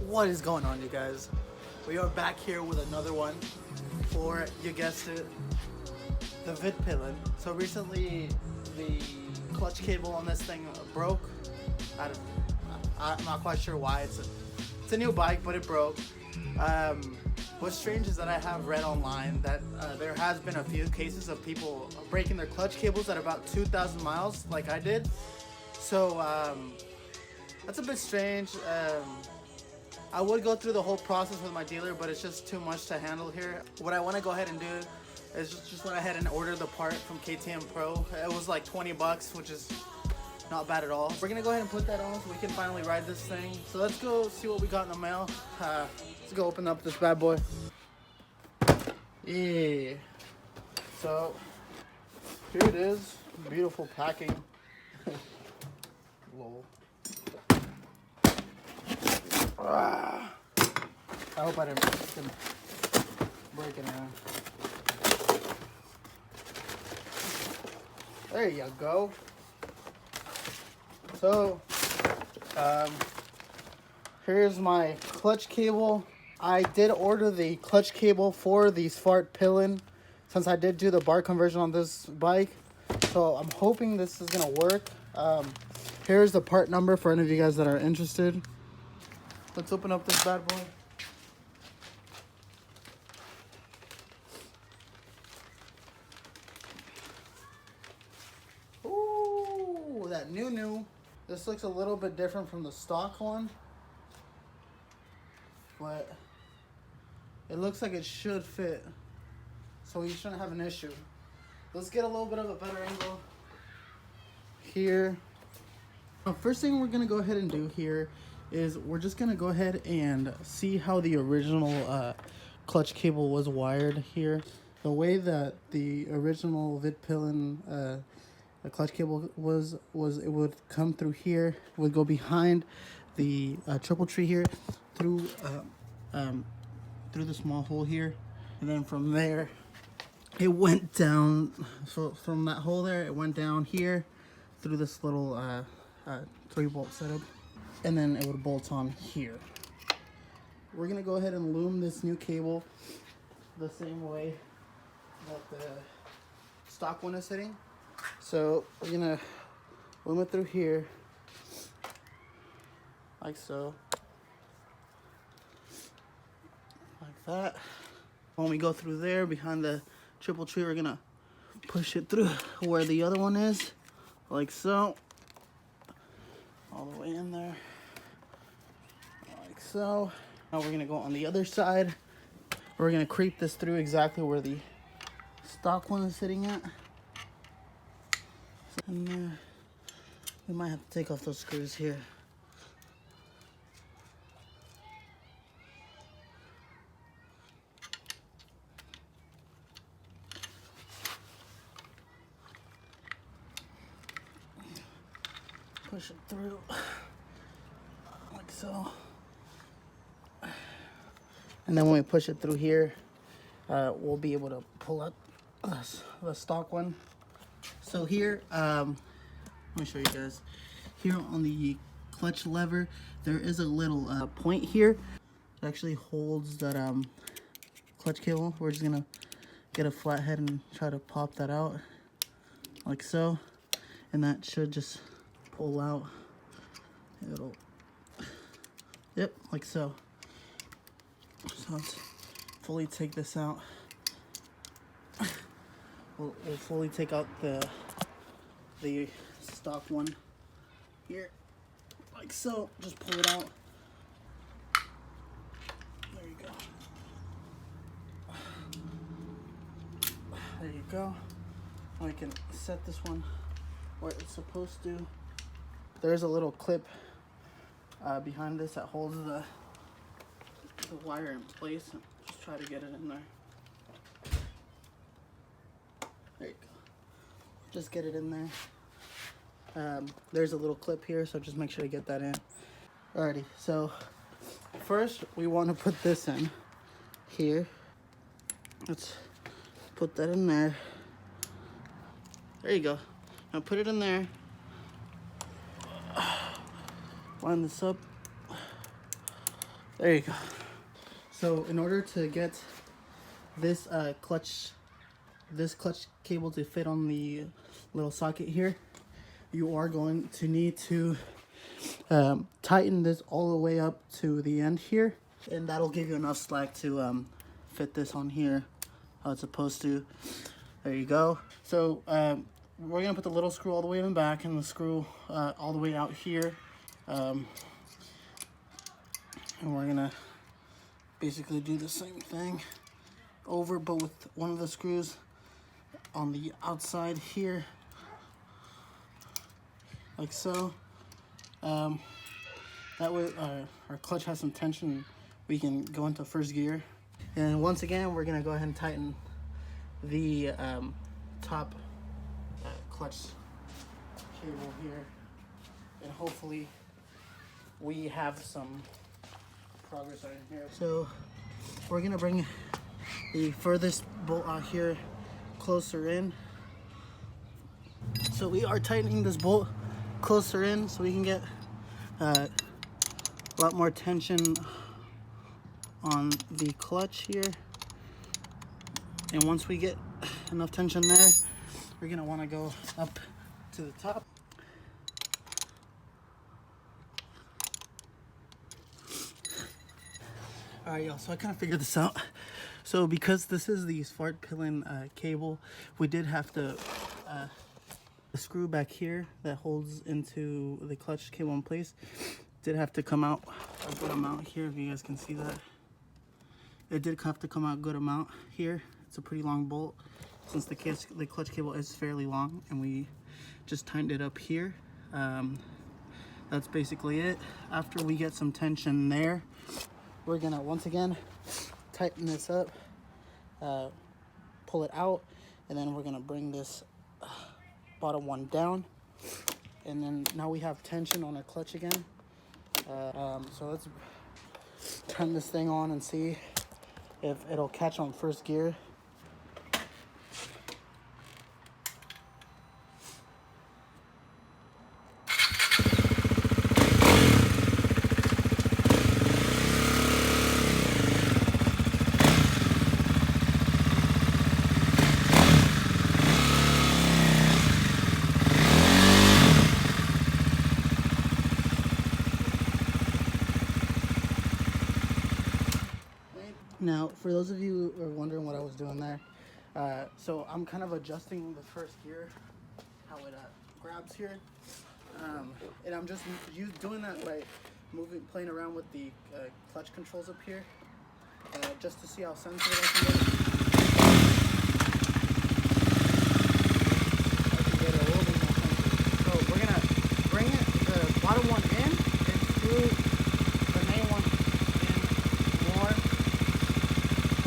What is going on, you guys? We are back here with another one for, you guessed it, the Vitpilen. So recently the clutch cable on this thing broke. I'm not quite sure why. It's a new bike, but it broke. What's strange is that I have read online that there has been a few cases of people breaking their clutch cables at about 2,000 miles, like I did. So that's a bit strange. I would go through the whole process with my dealer, but it's just too much to handle here. What I want to go ahead and do is just went ahead and order the part from KTM Pro. It was like 20 bucks, which is not bad at all. We're gonna go ahead and put that on so we can finally ride this thing. So let's go see what we got in the mail. Let's go open up this bad boy. Yeah. So here it is. Beautiful packing. Lol. I hope I didn't break it now. There you go. So, here's my clutch cable. I did order the clutch cable for the Svartpilen since I did do the bar conversion on this bike. So I'm hoping this is gonna work. Here's the part number for any of you guys that are interested. Let's open up this bad boy. Ooh, that new. This looks a little bit different from the stock one, but it looks like it should fit, so you shouldn't have an issue. Let's get a little bit of a better angle here. First thing we're gonna go ahead and do here is we're just gonna go ahead and see how the original clutch cable was wired here. The way that the original Vitpilen the clutch cable was it would come through here, it would go behind the triple tree here through the small hole here, and then from there it went down. So from that hole there, it went down here through this little 3-bolt setup, and then it would bolt on here. We're gonna go ahead and loom this new cable the same way that the stock one is sitting. So we're gonna loom it through here, like so, like that. When we go through there behind the triple tree, we're gonna push it through where the other one is, like so, all the way in there, like so. Now we're gonna go on the other side. We're gonna creep this through exactly where the stock one is sitting at. And we might have to take off those screws here. Push it through like so. And then when we push it through here, we'll be able to pull out the stock one. So here, let me show you guys. Here on the clutch lever, there is a little point here. It actually holds that clutch cable. We're just gonna get a flathead and try to pop that out, like so. And that should just pull out. It'll, yep, like so. So let's fully take this out. We'll fully take out the stock one here, like so. Just pull it out. There you go. There you go. Now I can set this one where it's supposed to. There's a little clip behind this that holds the wire in place. Just try to get it in there. There you go. Just get it in there. There's a little clip here, so just make sure to get that in. Alrighty, so first we want to put this in here. Let's put that in there. There you go. Now put it in there. Line this up. There you go. So in order to get this clutch cable to fit on the little socket here, you are going to need to tighten this all the way up to the end here, and that'll give you enough slack to fit this on here how it's supposed to. There you go. So we're gonna put the little screw all the way in the back and the screw all the way out here, and we're gonna basically do the same thing over, but with one of the screws on the outside here, like so. That way our clutch has some tension, we can go into first gear. And once again, we're gonna go ahead and tighten the top clutch cable here, and hopefully we have some progress right here. So we're gonna bring the furthest bolt out here closer in. So we are tightening this bolt closer in so we can get a lot more tension on the clutch here. And once we get enough tension there, we're gonna want to go up to the top. All right, y'all, so I kind of figured this out. So because this is the Svartpilen cable, we did have to the screw back here that holds into the clutch cable in place did have to come out a good amount here, if you guys can see that. It did have to come out a good amount here. It's a pretty long bolt since the clutch cable is fairly long, and we just tightened it up here. That's basically it. After we get some tension there, we're gonna once again tighten this up, pull it out, and then we're gonna bring this bottom one down, and then now we have tension on our clutch again. So let's turn this thing on and see if it'll catch on first gear. Now, for those of you who are wondering what I was doing there, so I'm kind of adjusting the first gear, how it grabs here, and I'm just doing that by playing around with the clutch controls up here, just to see how sensitive I can get a little bit more sensitive. So we're gonna bring the bottom one in and screw the main one in more.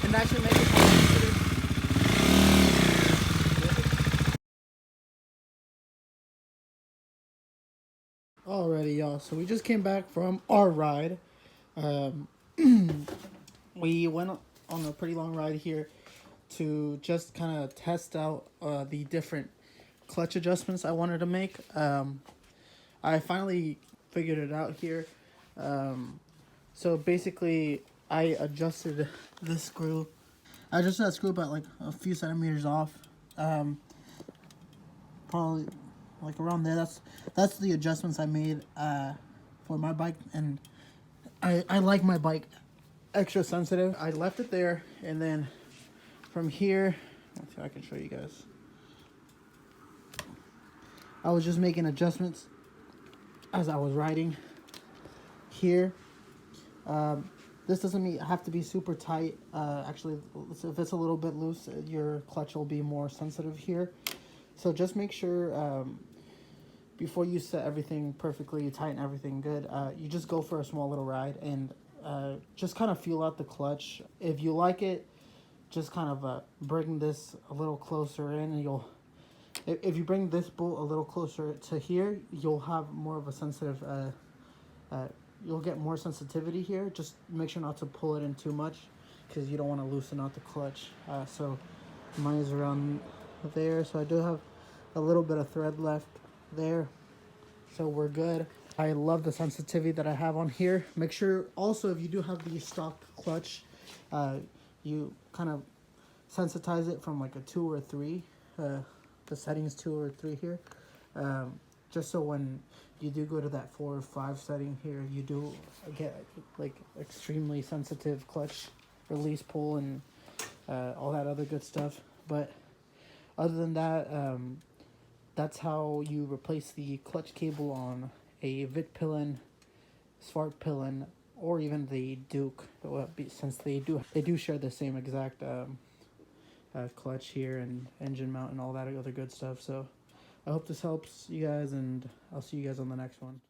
And that should make it more sensitive. Alrighty, y'all. So we just came back from our ride. We went on a pretty long ride here to just kind of test out the different clutch adjustments I wanted to make. I finally figured it out here. So basically, I adjusted this screw. I adjusted that screw about like a few centimeters off. Probably like around there. That's the adjustments I made for my bike, and I like my bike extra sensitive. I left it there, and then from here, let's see if I can show you guys. I was just making adjustments as I was riding here. This doesn't have to be super tight. Actually, if it's a little bit loose, your clutch will be more sensitive here. So just make sure before you set everything perfectly, you tighten everything good. You just go for a small little ride and just kind of feel out the clutch. If you like it, just kind of bring this a little closer in, and if you bring this bolt a little closer to here, you'll have more of a sensitive. You'll get more sensitivity here. Just make sure not to pull it in too much, because you don't want to loosen out the clutch. So mine is around there, so I do have a little bit of thread left there, so we're good. I love the sensitivity that I have on here. Make sure also if you do have the stock clutch, you kind of sensitize it from like a 2 or 3. The settings 2 or 3 here. Just so when you do go to that 4 or 5 setting here, you do get like extremely sensitive clutch release pull and all that other good stuff. But other than that, that's how you replace the clutch cable on a Vitpilen, Svartpilen, or even the Duke, since they do share the same exact clutch here and engine mount and all that other good stuff. So I hope this helps you guys, and I'll see you guys on the next one.